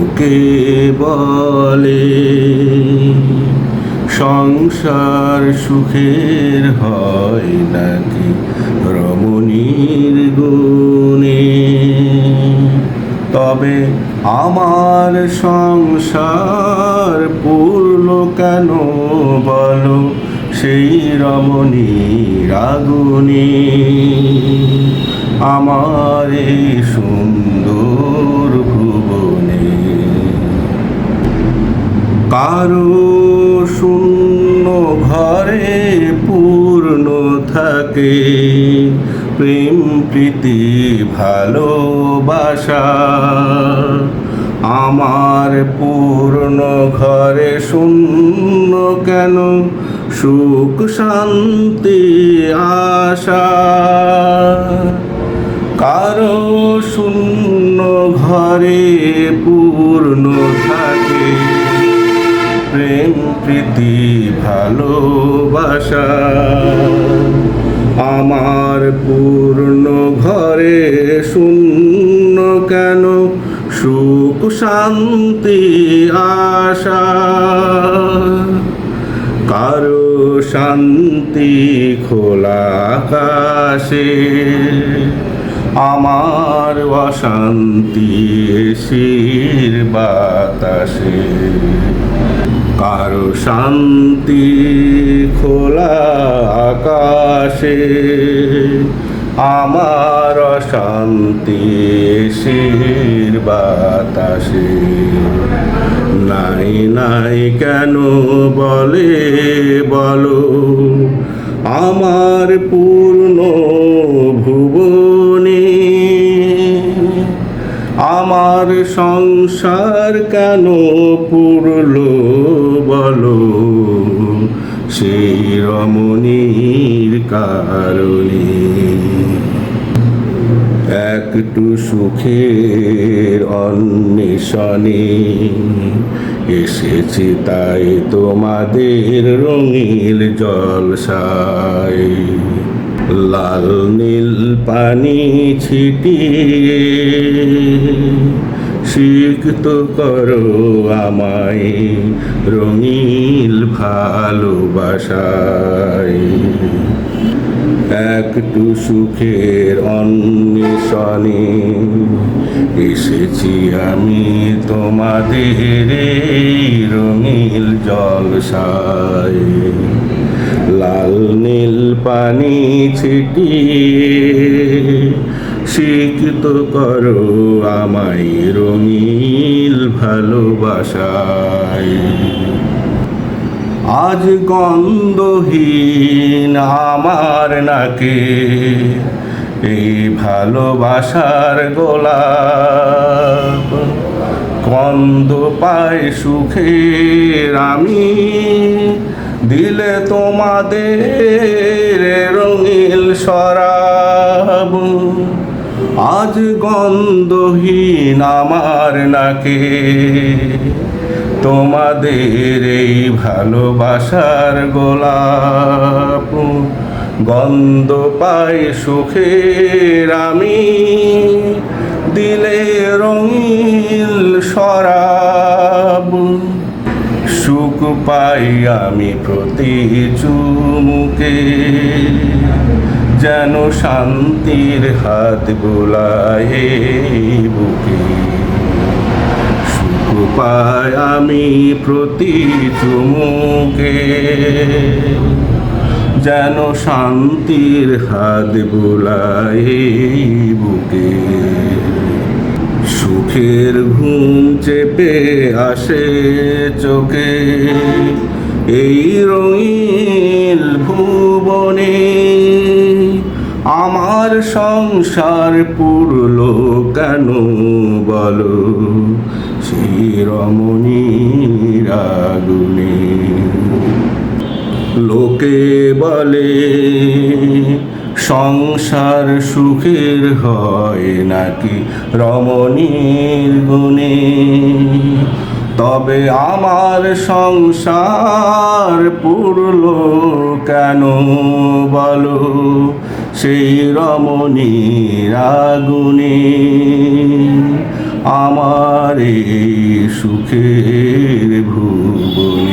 লোকে বলে সংসার সুখের হয় নাকি রমণীর গুণে, তবে আমার সংসার পূর্ণ কেন বলো সেই রমণীর আগুনে। আমার এই সুন্দর ভুবনে কারো শূন্য ঘরে পূর্ণ থাকে প্রেম প্রীতি ভালোবাসা। আমার পূর্ণ ঘরে শূন্য কেন সুখ শান্তি আশা। কারো শূন্য ঘরে পূর্ণ থাকে প্রেম প্রীতি ভালোবাসা। আমার পূর্ণ ঘরে শূন্য কেন সুখ শান্তি আশা। কারো শান্তি খোলা আকাশে, আমার অশান্তি শির বাতাসে। কারো শান্তি খোলা আকাশে, আমার অশান্তি শির বাতাসে। নাই নাই কেন বলে বলো আমার পূর্ণ ভুবনে। আমার সংসার কেন পুরল বলো সেই রমণীর কারণে। একটু সুখের অন্বেষণে এসেছি তাই তোমাদের রঙিল জলসায়। লাল নীল পানি ছিটিয়ে সিক্ত করো আমায় রঙিল ভালোবাসায়। একটু সুখের অন্বেষণে এসেছি আমি তোমাদের রঙিল জলসায়। লাল নীল পানি ছিটিয়ে সিক্ত করো আমায় রঙিল ভালোবাসায়। আজ গন্ধহীন আমার নাকে এই ভালোবাসার গোলাপ। গন্ধ পাই সুখের আমি দিলে তোমাদের রঙিল শরাব। আজ গন্ধহীন আমার নাকে তোমাদের এই ভালোবাসার গোলাপ। গন্ধ পাই সুখের আমি দিলে রঙিল শরাব। সুখ পাই আমি প্রতি চুমুকে যেন শান্তির হাত বোলায় বুকে। সুখ পাই আমি প্রতি চুমুকে যেন শান্তির হাত বোলায় বুকে। সুখের ঘুম চেপে আসে চোখে এই রঙিল ভুবনে। আমার সংসার পুরল কেন বলো সেই রমণীর আগুনে। লোকে বলে সংসার সুখের হয় নাকি রমণীর গুণে, তবে আমার সংসার পুরল কেন বলো সেই রমণীর আগুনে। আমার এই সুখের ভুবনে।